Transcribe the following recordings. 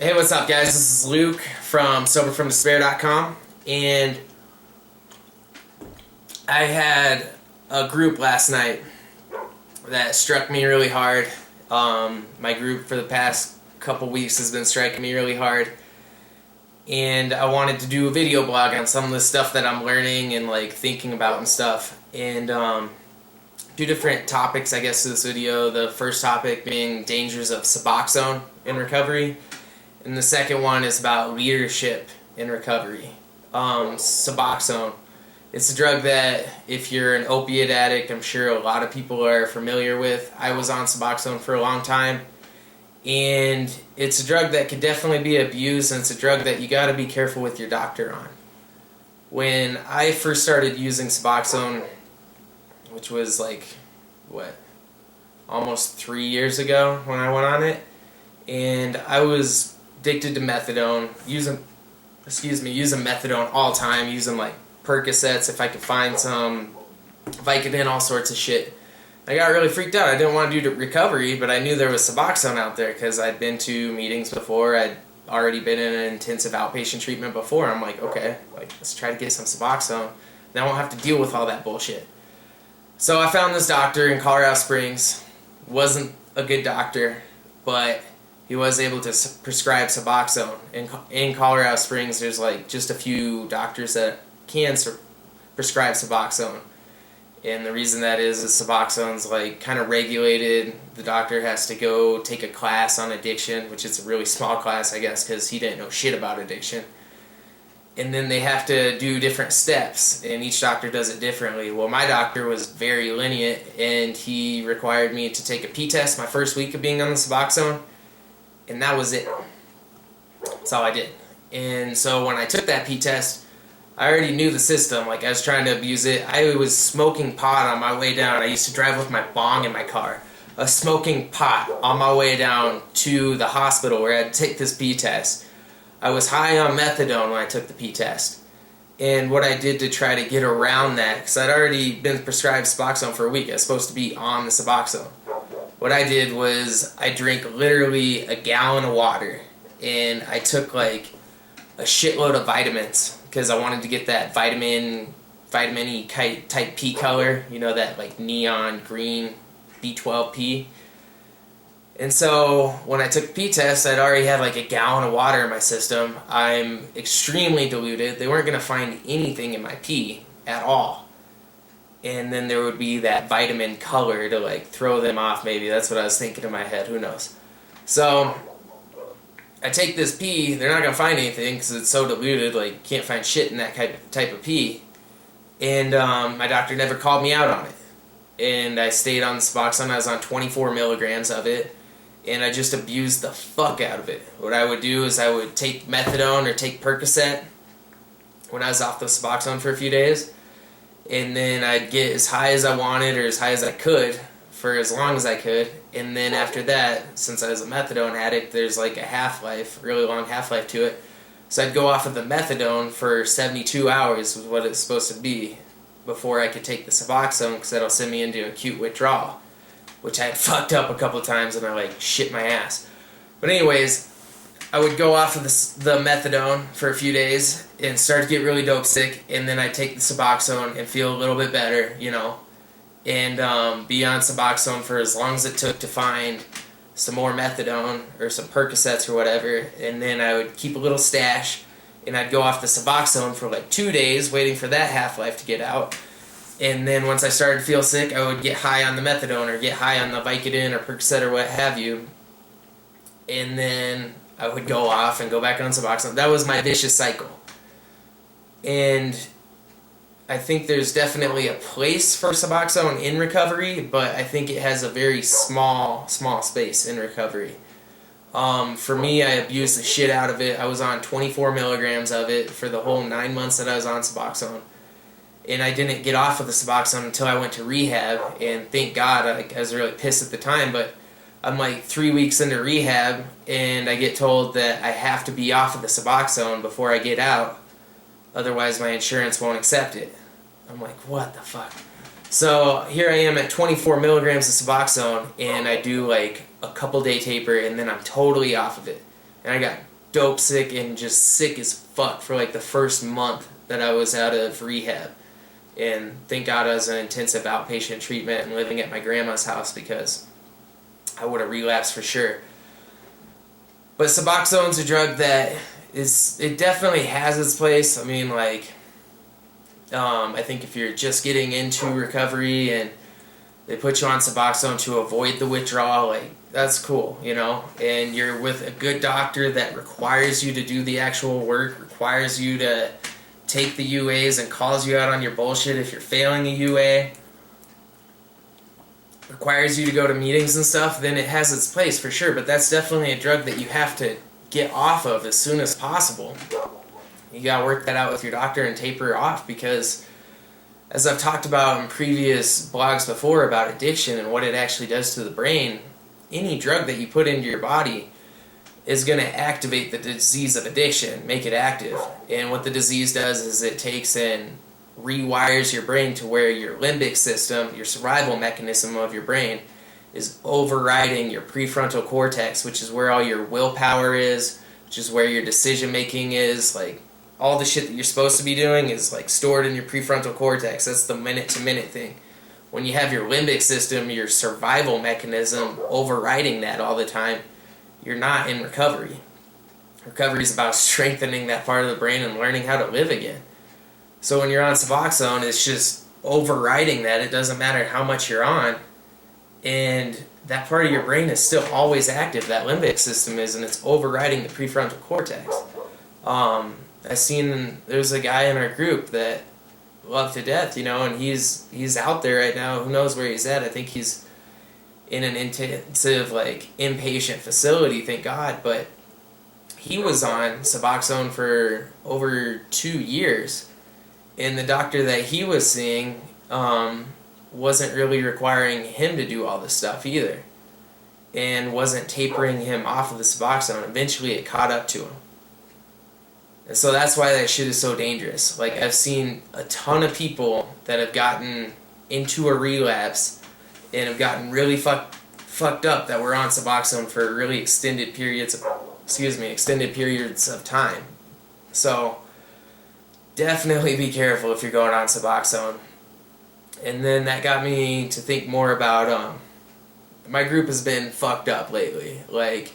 Hey, what's up, guys? This is Luke from soberfromdespair.com, and I had a group last night that struck me really hard. My group for the past couple weeks has been striking me really hard, and I wanted to do a video blog on some of the stuff that I'm learning and thinking about and stuff, and do different topics, I guess, to this video. The first topic being dangers of suboxone in recovery. And the second one is about leadership in recovery. Suboxone. It's a drug that, if you're an opiate addict, I'm sure a lot of people are familiar with. I was on Suboxone for a long time. And it's a drug that could definitely be abused, and it's a drug that you gotta be careful with your doctor on. When I first started using Suboxone, which was almost 3 years ago when I went on it, and I was addicted to methadone, using methadone all the time, using Percocets if I could find some, Vicodin, all sorts of shit. I got really freaked out. I didn't want to do recovery, but I knew there was Suboxone out there because I'd been to meetings before. I'd already been in an intensive outpatient treatment before. I'm like, okay, let's try to get some Suboxone. Then I won't have to deal with all that bullshit. So I found this doctor in Colorado Springs. Wasn't a good doctor, but he was able to prescribe Suboxone. In Colorado Springs, there's just a few doctors that can prescribe Suboxone. And the reason that is Suboxone's kind of regulated. The doctor has to go take a class on addiction, which is a really small class, I guess, because he didn't know shit about addiction. And then they have to do different steps, and each doctor does it differently. Well, my doctor was very lenient, and he required me to take a P-test my first week of being on the Suboxone. And that was it. That's all I did. And so when I took that P-test, I already knew the system. I was trying to abuse it. I was smoking pot on my way down. I used to drive with my bong in my car. I was smoking pot on my way down to the hospital where I had to take this P-test. I was high on methadone when I took the P-test. And what I did to try to get around that, because I'd already been prescribed Suboxone for a week. I was supposed to be on the Suboxone. What I did was I drank literally a gallon of water, and I took a shitload of vitamins because I wanted to get that vitamin E type P color, that neon green B12P. And so when I took the P-test, I'd already had a gallon of water in my system. I'm extremely diluted. They weren't going to find anything in my pee at all. And then there would be that vitamin color to throw them off, maybe. That's what I was thinking in my head. Who knows? So I take this pee. They're not going to find anything because it's so diluted. Can't find shit in that type of pee. And my doctor never called me out on it. And I stayed on the Suboxone. I was on 24 milligrams of it. And I just abused the fuck out of it. What I would do is I would take methadone or take Percocet when I was off the Suboxone for a few days. And then I'd get as high as I wanted or as high as I could for as long as I could. And then after that, since I was a methadone addict, there's a half-life, really long half-life to it. So I'd go off of the methadone for 72 hours was what it's supposed to be before I could take the Suboxone, because that'll send me into acute withdrawal, which I had fucked up a couple times and I shit my ass. But anyways, I would go off of the methadone for a few days and start to get really dope sick, and then I'd take the Suboxone and feel a little bit better, and be on Suboxone for as long as it took to find some more methadone or some Percocets or whatever, and then I would keep a little stash, and I'd go off the Suboxone for 2 days waiting for that half-life to get out. And then once I started to feel sick, I would get high on the methadone or get high on the Vicodin or Percocet or what have you, and then I would go off and go back on Suboxone. That was my vicious cycle. And I think there's definitely a place for Suboxone in recovery, but I think it has a very small space in recovery. For me, I abused the shit out of it. I was on 24 milligrams of it for the whole 9 months that I was on Suboxone. And I didn't get off of the Suboxone until I went to rehab, and thank God. I was really pissed at the time, but I'm 3 weeks into rehab, and I get told that I have to be off of the Suboxone before I get out, otherwise my insurance won't accept it. I'm like, what the fuck? So here I am at 24 milligrams of Suboxone, and I do like a couple day taper, and then I'm totally off of it. And I got dope sick and just sick as fuck for like the first month that I was out of rehab. And thank God I was in intensive outpatient treatment and living at my grandma's house, because I would have relapsed for sure. But suboxone's a drug that it definitely has its place. I mean, like, I think if you're just getting into recovery and they put you on suboxone to avoid the withdrawal, like, that's cool, you know? And you're with a good doctor that requires you to do the actual work, requires you to take the UAs and calls you out on your bullshit if you're failing a UA, requires you to go to meetings and stuff, then it has its place for sure. But that's definitely a drug that you have to get off of as soon as possible. You gotta work that out with your doctor and taper off, because as I've talked about in previous blogs before about addiction and what it actually does to the brain, any drug that you put into your body is going to activate the disease of addiction, make it active. And what the disease does is it takes and rewires your brain to where your limbic system, your survival mechanism of your brain, is overriding your prefrontal cortex, which is where all your willpower is, which is where your decision making is. Like, all the shit that you're supposed to be doing is like stored in your prefrontal cortex. That's the minute-to-minute thing. When you have your limbic system, your survival mechanism, overriding that all the time, you're not in recovery. Recovery is about strengthening that part of the brain and learning how to live again. So when you're on suboxone, it's just overriding that. It doesn't matter how much you're on, and that part of your brain is still always active. That limbic system is, and it's overriding the prefrontal cortex. There's a guy in our group that loved to death, you know, and he's out there right now. Who knows where he's at? I think he's in an intensive, like, inpatient facility, thank God. But he was on Suboxone for over 2 years, and the doctor that he was seeing wasn't really requiring him to do all this stuff either, and wasn't tapering him off of the Suboxone. Eventually it caught up to him. And so that's why that shit is so dangerous. Like, I've seen a ton of people that have gotten into a relapse and have gotten really fucked up that were on Suboxone for really extended periods of time. So definitely be careful if you're going on Suboxone. And then that got me to think more about my group has been fucked up lately. Like,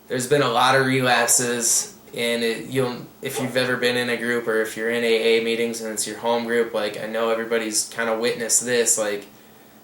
there's been a lot of relapses. And if you've ever been in a group, or if you're in AA meetings and it's your home group, like, I know everybody's kind of witnessed this. Like,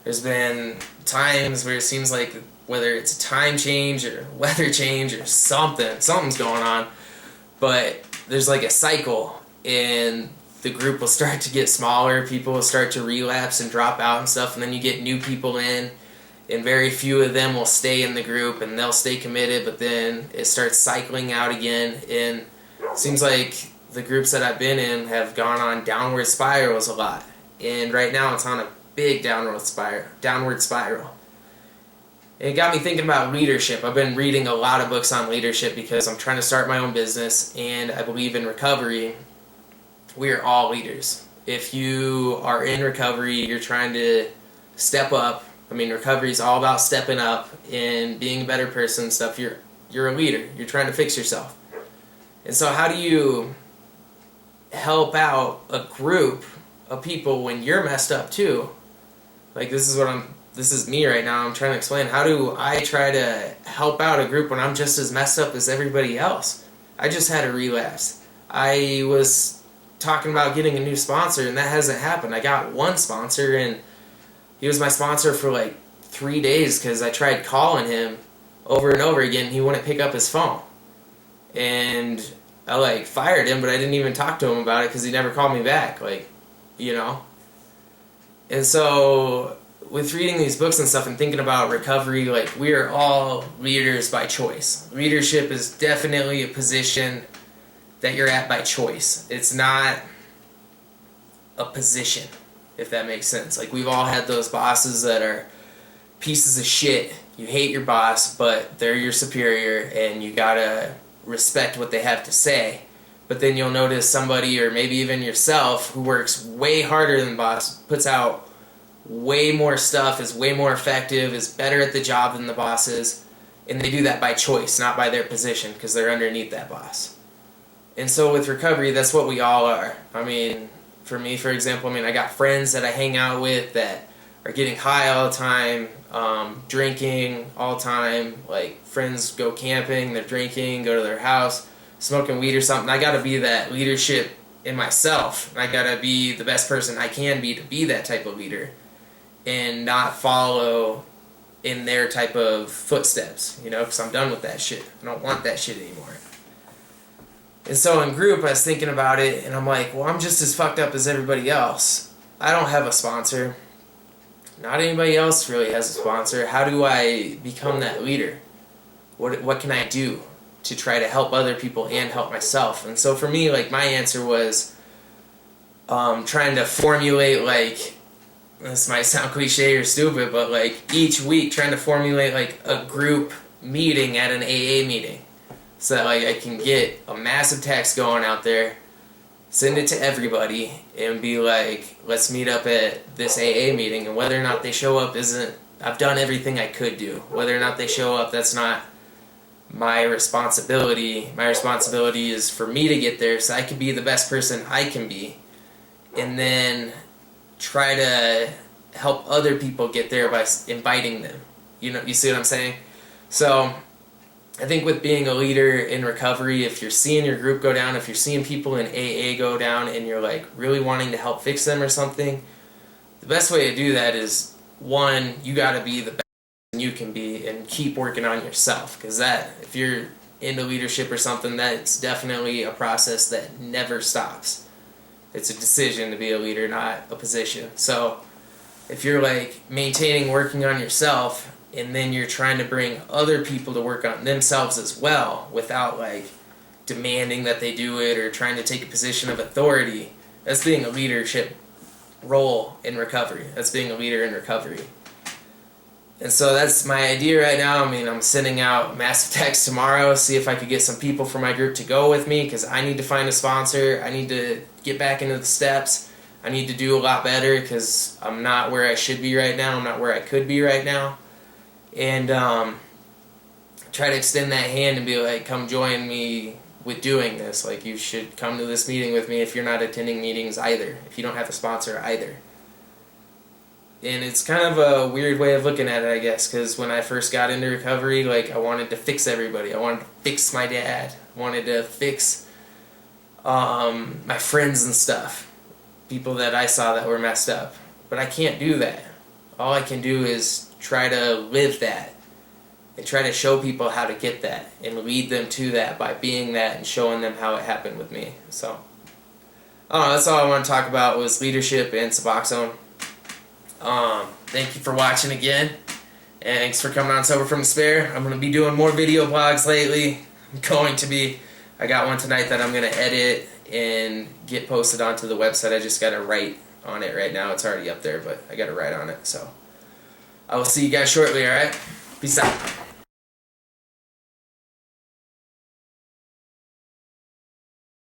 there's been times where it seems like whether it's a time change or weather change or something's going on, but there's like a cycle, and the group will start to get smaller, people will start to relapse and drop out and stuff, and then you get new people in, and very few of them will stay in the group, and they'll stay committed, but then it starts cycling out again. And it seems like the groups that I've been in have gone on downward spirals a lot, and right now it's on a big downward spiral. And it got me thinking about leadership. I've been reading a lot of books on leadership because I'm trying to start my own business, and I believe in recovery, we are all leaders. If you are in recovery, you're trying to step up. I mean, recovery is all about stepping up and being a better person and stuff. You're a leader. You're trying to fix yourself. And so how do you help out a group of people when you're messed up too? Like, this is me right now. I'm trying to explain, how do I try to help out a group when I'm just as messed up as everybody else? I just had a relapse. I was talking about getting a new sponsor, and that hasn't happened. I got one sponsor, and he was my sponsor for like 3 days because I tried calling him over and over again. He wouldn't pick up his phone. And I like fired him, but I didn't even talk to him about it because he never called me back. Like, you know? And so with reading these books and stuff and thinking about recovery, like, we are all leaders by choice. Leadership is definitely a position that you're at by choice. It's not a position, if that makes sense. Like, we've all had those bosses that are pieces of shit. You hate your boss, but they're your superior, and you gotta respect what they have to say. But then you'll notice somebody, or maybe even yourself, who works way harder than the boss, puts out way more stuff, is way more effective, is better at the job than the boss is, And they do that by choice, not by their position, because they're underneath that boss. And so with recovery, that's what we all are. I mean, for me, for example, I got friends that I hang out with that are getting high all the time, drinking all the time. Like, friends go camping, they're drinking, go to their house, smoking weed or something. I gotta be that leadership in myself. I gotta be the best person I can be to be that type of leader and not follow in their type of footsteps, because I'm done with that shit. I don't want that shit anymore. And so in group, I was thinking about it, and I'm like, well, I'm just as fucked up as everybody else. I don't have a sponsor. Not anybody else really has a sponsor. How do I become that leader? What can I do to try to help other people and help myself? And so for me, like, my answer was trying to formulate, like, this might sound cliche or stupid, but like each week trying to formulate like a group meeting at an AA meeting, so that like I can get a massive text going out there, send it to everybody, and be like, let's meet up at this AA meeting. And whether or not they show up I've done everything I could do. Whether or not they show up, that's not my responsibility. My responsibility is for me to get there so I can be the best person I can be, and then try to help other people get there by inviting them. You see what I'm saying? So I think with being a leader in recovery, if you're seeing your group go down, if you're seeing people in AA go down and you're like really wanting to help fix them or something, the best way to do that is, one, you got to be the best you can be and keep working on yourself, because if you're into leadership or something, that's definitely a process that never stops. It's a decision to be a leader, not a position. So if you're like maintaining working on yourself, and then you're trying to bring other people to work on themselves as well without like demanding that they do it or trying to take a position of authority, that's being a leadership role in recovery. That's being a leader in recovery. And so that's my idea right now. I'm sending out massive texts tomorrow, see if I could get some people from my group to go with me, because I need to find a sponsor. I need to get back into the steps. I need to do a lot better, because I'm not where I should be right now. I'm not where I could be right now. And try to extend that hand and be like, come join me with doing this. Like, you should come to this meeting with me if you're not attending meetings either, if you don't have a sponsor either. And it's kind of a weird way of looking at it, I guess, because when I first got into recovery, like, I wanted to fix everybody. I wanted to fix my dad. I wanted to fix my friends and stuff, people that I saw that were messed up. But I can't do that. All I can do is try to live that and try to show people how to get that and lead them to that by being that and showing them how it happened with me. So, I don't know, that's all I want to talk about was leadership and suboxone. Thank you for watching again, and thanks for coming on Sober from Despair. I'm going to be doing more video blogs lately. I got one tonight that I'm going to edit and get posted onto the website. I just got to write on it right now. It's already up there, but I got to write on it. So I will see you guys shortly, alright? Peace out.